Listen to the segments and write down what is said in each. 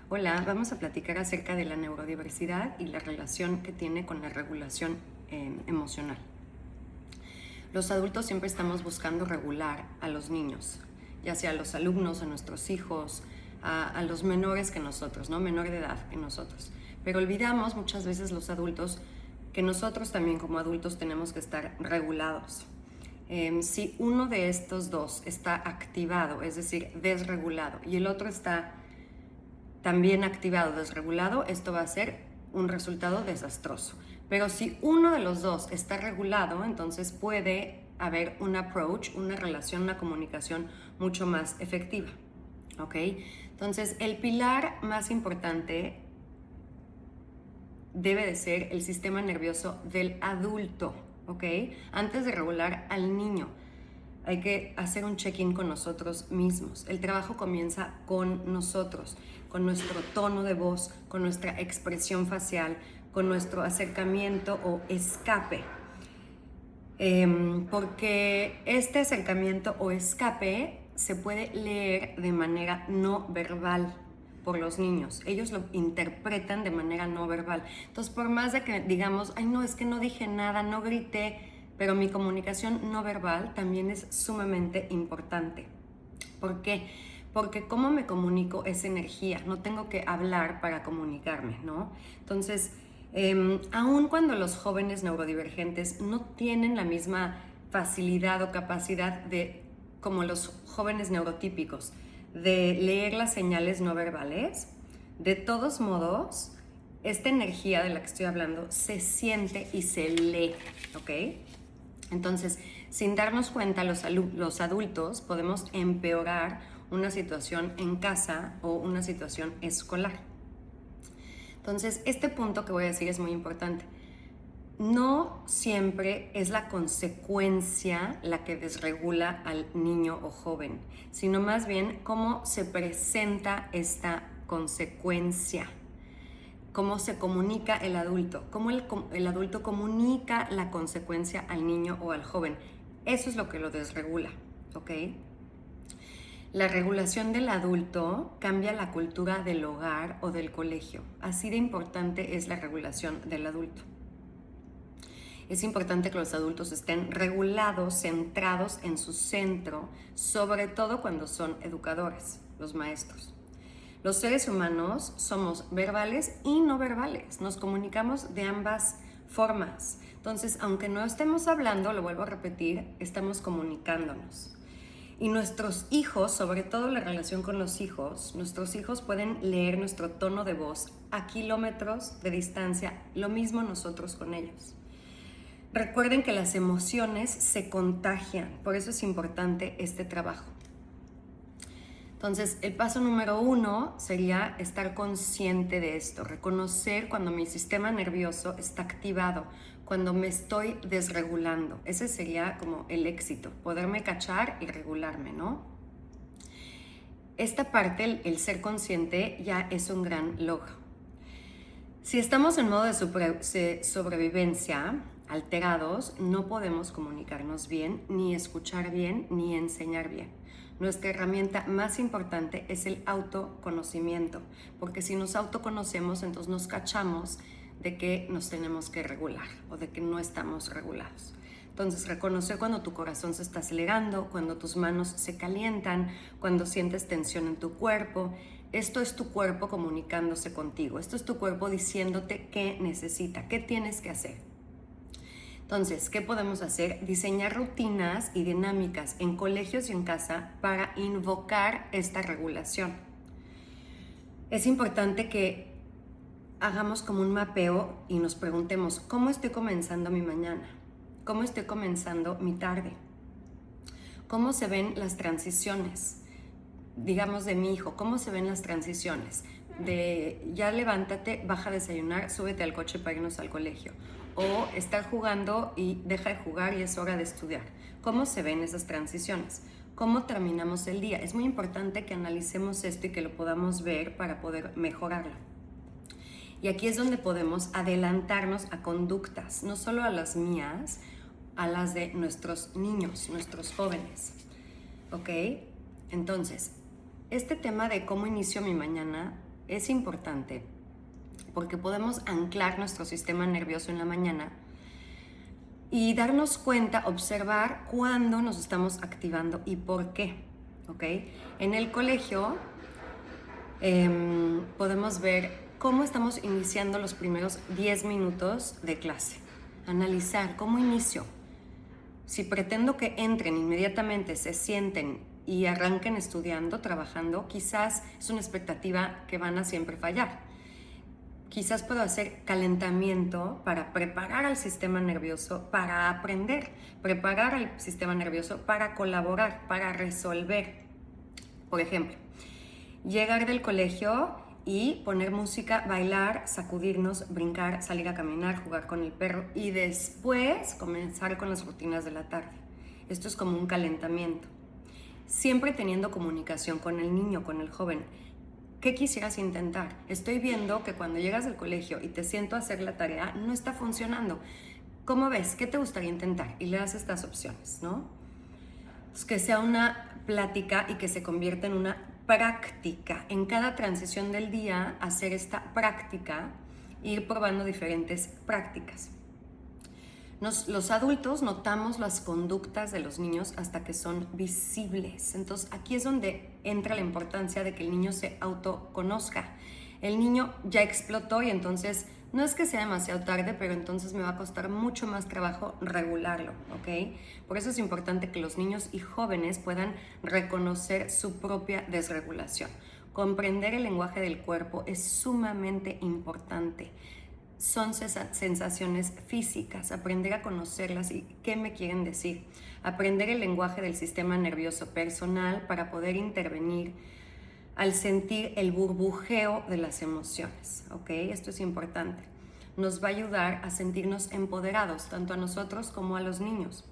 Hola, vamos a platicar acerca de la neurodiversidad y la relación que tiene con la regulación emocional. Los adultos siempre estamos buscando regular a los niños, ya sea a los alumnos, a nuestros hijos, a los menores que nosotros, ¿no? Menor de edad que nosotros. Pero olvidamos muchas veces los adultos que nosotros también como adultos tenemos que estar regulados. Si uno de estos dos está activado, es decir, desregulado, y el otro está también activado, desregulado, esto va a ser un resultado desastroso. Pero si uno de los dos está regulado, entonces puede haber un approach, una relación, una comunicación mucho más efectiva. ¿Ok? Entonces, el pilar más importante debe de ser el sistema nervioso del adulto. ¿Ok? Antes de regular al niño, hay que hacer un check-in con nosotros mismos. El trabajo comienza con nosotros, con nuestro tono de voz, con nuestra expresión facial, con nuestro acercamiento o escape. Porque este acercamiento o escape se puede leer de manera no verbal por los niños. Ellos lo interpretan de manera no verbal. Entonces, por más de que digamos, ay no, es que no dije nada, no grité, pero mi comunicación no verbal también es sumamente importante. ¿Por qué? Porque cómo me comunico es energía, no tengo que hablar para comunicarme, ¿no? Entonces, aun cuando los jóvenes neurodivergentes no tienen la misma facilidad o capacidad de, como los jóvenes neurotípicos, de leer las señales no verbales, de todos modos, esta energía de la que estoy hablando se siente y se lee, ¿ok? Entonces, sin darnos cuenta, los adultos podemos empeorar una situación en casa o una situación escolar. Entonces, este punto que voy a decir es muy importante. No siempre es la consecuencia la que desregula al niño o joven, sino más bien cómo se presenta esta consecuencia, cómo se comunica el adulto, cómo el adulto comunica la consecuencia al niño o al joven. Eso es lo que lo desregula, ¿ok? La regulación del adulto cambia la cultura del hogar o del colegio. Así de importante es la regulación del adulto. Es importante que los adultos estén regulados, centrados en su centro, sobre todo cuando son educadores, los maestros. Los seres humanos somos verbales y no verbales, nos comunicamos de ambas formas. Entonces, aunque no estemos hablando, lo vuelvo a repetir, estamos comunicándonos. Y nuestros hijos, sobre todo la relación con los hijos, nuestros hijos pueden leer nuestro tono de voz a kilómetros de distancia, lo mismo nosotros con ellos. Recuerden que las emociones se contagian, por eso es importante este trabajo. Entonces, el paso número 1 sería estar consciente de esto, reconocer cuando mi sistema nervioso está activado, cuando me estoy desregulando. Ese sería como el éxito, poderme cachar y regularme, ¿no? Esta parte, el ser consciente, ya es un gran logro. Si estamos en modo de sobrevivencia, alterados, no podemos comunicarnos bien, ni escuchar bien, ni enseñar bien. Nuestra herramienta más importante es el autoconocimiento, porque si nos autoconocemos, entonces nos cachamos de que nos tenemos que regular o de que no estamos regulados. Entonces, reconocer cuando tu corazón se está acelerando, cuando tus manos se calientan, cuando sientes tensión en tu cuerpo. Esto es tu cuerpo comunicándose contigo. Esto es tu cuerpo diciéndote qué necesita, qué tienes que hacer. Entonces, ¿qué podemos hacer? Diseñar rutinas y dinámicas en colegios y en casa para invocar esta regulación. Es importante que hagamos como un mapeo y nos preguntemos, ¿cómo estoy comenzando mi mañana? ¿Cómo estoy comenzando mi tarde? ¿Cómo se ven las transiciones? Digamos de mi hijo, ¿cómo se ven las transiciones? De ya levántate, baja a desayunar, súbete al coche para irnos al colegio. O estar jugando y deja de jugar y es hora de estudiar. ¿Cómo se ven esas transiciones? ¿Cómo terminamos el día? Es muy importante que analicemos esto y que lo podamos ver para poder mejorarlo. Y aquí es donde podemos adelantarnos a conductas, no solo a las mías, a las de nuestros niños, nuestros jóvenes. ¿Ok? Entonces, este tema de cómo inicio mi mañana es importante porque podemos anclar nuestro sistema nervioso en la mañana y darnos cuenta, observar cuándo nos estamos activando y por qué, ¿ok? En el colegio podemos ver cómo estamos iniciando los primeros 10 minutos de clase. Analizar cómo inicio. Si pretendo que entren inmediatamente, se sienten y arranquen estudiando, trabajando, quizás es una expectativa que van a siempre fallar. Quizás puedo hacer calentamiento para preparar al sistema nervioso para aprender, preparar al sistema nervioso para colaborar, para resolver. Por ejemplo, llegar del colegio y poner música, bailar, sacudirnos, brincar, salir a caminar, jugar con el perro y después comenzar con las rutinas de la tarde. Esto es como un calentamiento. Siempre teniendo comunicación con el niño, con el joven. ¿Qué quisieras intentar? Estoy viendo que cuando llegas del colegio y te siento a hacer la tarea, no está funcionando. ¿Cómo ves? ¿Qué te gustaría intentar? Y le das estas opciones, ¿no? Pues que sea una plática y que se convierta en una práctica. En cada transición del día, hacer esta práctica, ir probando diferentes prácticas. Los adultos notamos las conductas de los niños hasta que son visibles. Entonces aquí es donde entra la importancia de que el niño se autoconozca. El niño ya explotó y entonces no es que sea demasiado tarde, pero entonces me va a costar mucho más trabajo regularlo, ¿ok? Por eso es importante que los niños y jóvenes puedan reconocer su propia desregulación. Comprender el lenguaje del cuerpo es sumamente importante. Son sensaciones físicas, aprender a conocerlas y qué me quieren decir. Aprender el lenguaje del sistema nervioso personal para poder intervenir al sentir el burbujeo de las emociones, ¿ok? Esto es importante. Nos va a ayudar a sentirnos empoderados, tanto a nosotros como a los niños.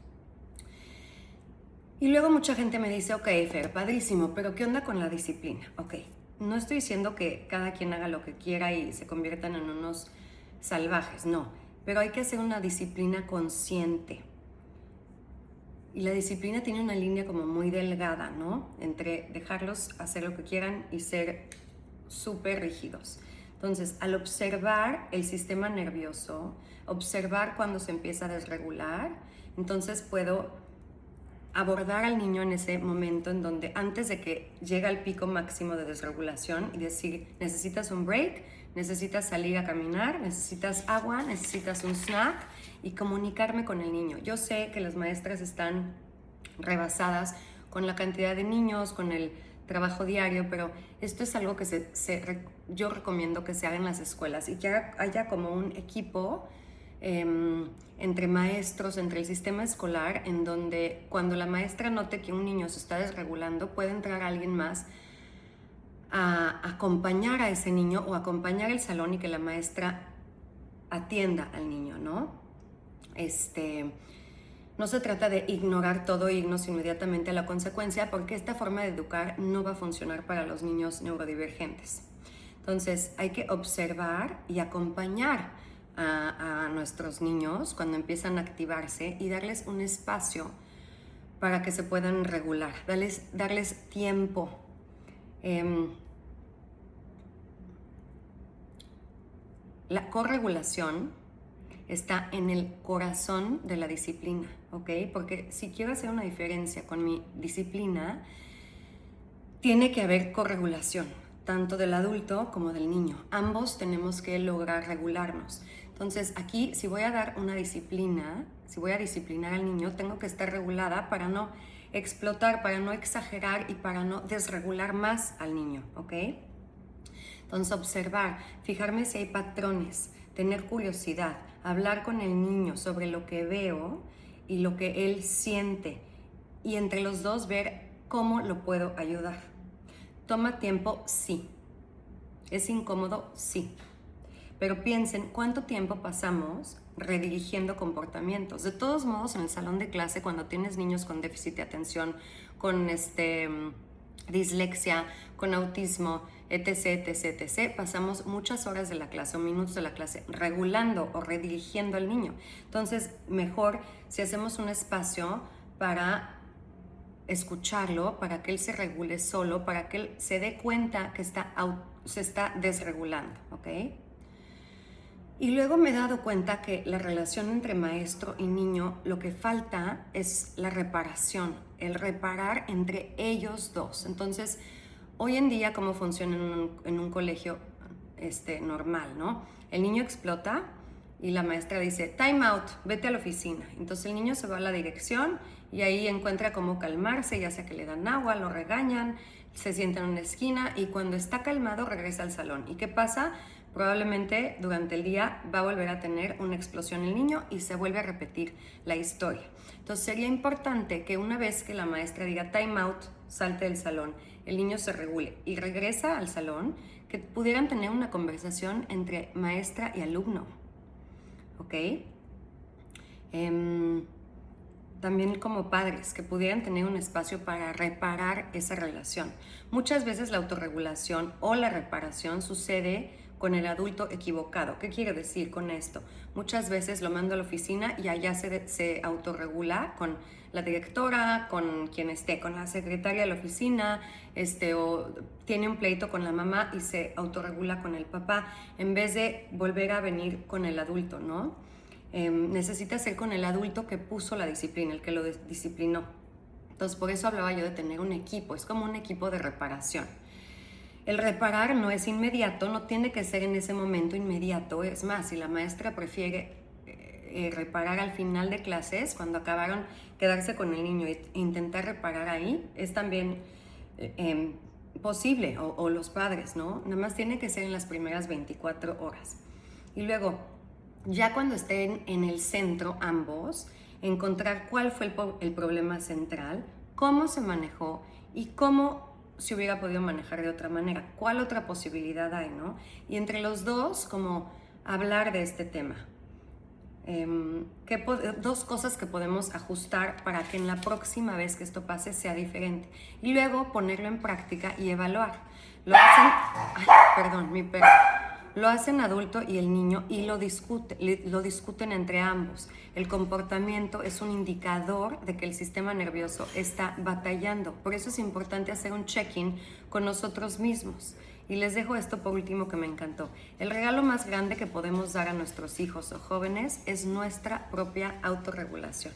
Y luego mucha gente me dice, ok, Fer, padrísimo, pero ¿qué onda con la disciplina? Ok, no estoy diciendo que cada quien haga lo que quiera y se conviertan en unos salvajes, no, pero hay que hacer una disciplina consciente. Y la disciplina tiene una línea como muy delgada, ¿no? Entre dejarlos hacer lo que quieran y ser súper rígidos. Entonces, al observar el sistema nervioso, observar cuando se empieza a desregular, entonces puedo abordar al niño en ese momento en donde antes de que llegue al pico máximo de desregulación y decir, necesitas un break, necesitas salir a caminar, necesitas agua, necesitas un snack y comunicarme con el niño. Yo sé que las maestras están rebasadas con la cantidad de niños, con el trabajo diario, pero esto es algo que yo recomiendo que se haga en las escuelas y que haya como un equipo entre maestros, entre el sistema escolar, en donde cuando la maestra note que un niño se está desregulando, puede entrar alguien más a acompañar a ese niño o acompañar el salón y que la maestra atienda al niño, ¿no? No se trata de ignorar todo e irnos inmediatamente a la consecuencia, porque esta forma de educar no va a funcionar para los niños neurodivergentes. Entonces hay que observar y acompañar a nuestros niños cuando empiezan a activarse y darles un espacio para que se puedan regular, darles tiempo. La corregulación está en el corazón de la disciplina, ¿ok? Porque si quiero hacer una diferencia con mi disciplina, tiene que haber corregulación, tanto del adulto como del niño. Ambos tenemos que lograr regularnos. Entonces, aquí, si voy a dar una disciplina, si voy a disciplinar al niño, tengo que estar regulada para no explotar, para no exagerar y para no desregular más al niño, ¿ok? Entonces, observar, fijarme si hay patrones, tener curiosidad, hablar con el niño sobre lo que veo y lo que él siente y entre los dos ver cómo lo puedo ayudar. ¿Toma tiempo? Sí. ¿Es incómodo? Sí. Pero piensen cuánto tiempo pasamos redirigiendo comportamientos. De todos modos, en el salón de clase, cuando tienes niños con déficit de atención, con dislexia, con autismo, etc, etc, etc, pasamos muchas horas de la clase o minutos de la clase regulando o redirigiendo al niño. Entonces, mejor si hacemos un espacio para escucharlo, para que él se regule solo, para que él se dé cuenta que está se está desregulando, ¿ok? Y luego me he dado cuenta que la relación entre maestro y niño, lo que falta es la reparación, el reparar entre ellos dos. Entonces, hoy en día, ¿cómo funciona en un colegio normal, no? El niño explota y la maestra dice, time out, vete a la oficina. Entonces el niño se va a la dirección y ahí encuentra cómo calmarse, ya sea que le dan agua, lo regañan, se sienta en una esquina y cuando está calmado regresa al salón. ¿Y qué pasa? Probablemente durante el día va a volver a tener una explosión el niño y se vuelve a repetir la historia. Entonces sería importante que una vez que la maestra diga time out, salte del salón, el niño se regule y regresa al salón, que pudieran tener una conversación entre maestra y alumno, ¿ok? También como padres, que pudieran tener un espacio para reparar esa relación. Muchas veces la autorregulación o la reparación sucede con el adulto equivocado. ¿Qué quiere decir con esto? Muchas veces lo mando a la oficina y allá se autorregula con la directora, con quien esté, con la secretaria de la oficina, o tiene un pleito con la mamá y se autorregula con el papá, en vez de volver a venir con el adulto, ¿no? Necesita ser con el adulto que puso la disciplina, el que lo disciplinó. Entonces, por eso hablaba yo de tener un equipo, es como un equipo de reparación. El reparar no es inmediato, no tiene que ser en ese momento inmediato. Es más, si la maestra prefiere reparar al final de clases, cuando acabaron, quedarse con el niño e intentar reparar ahí, es también posible, o los padres, ¿no? Nada más tiene que ser en las primeras 24 horas. Y luego, ya cuando estén en el centro ambos, encontrar cuál fue el problema central, cómo se manejó y cómo se hubiera podido manejar de otra manera, cuál otra posibilidad hay, ¿no? Y entre los dos, como hablar de este tema. Dos cosas que podemos ajustar para que en la próxima vez que esto pase sea diferente. Y luego ponerlo en práctica y evaluar. Lo hacen adulto y el niño y lo discuten entre ambos. El comportamiento es un indicador de que el sistema nervioso está batallando. Por eso es importante hacer un check-in con nosotros mismos. Y les dejo esto por último que me encantó. El regalo más grande que podemos dar a nuestros hijos o jóvenes es nuestra propia autorregulación.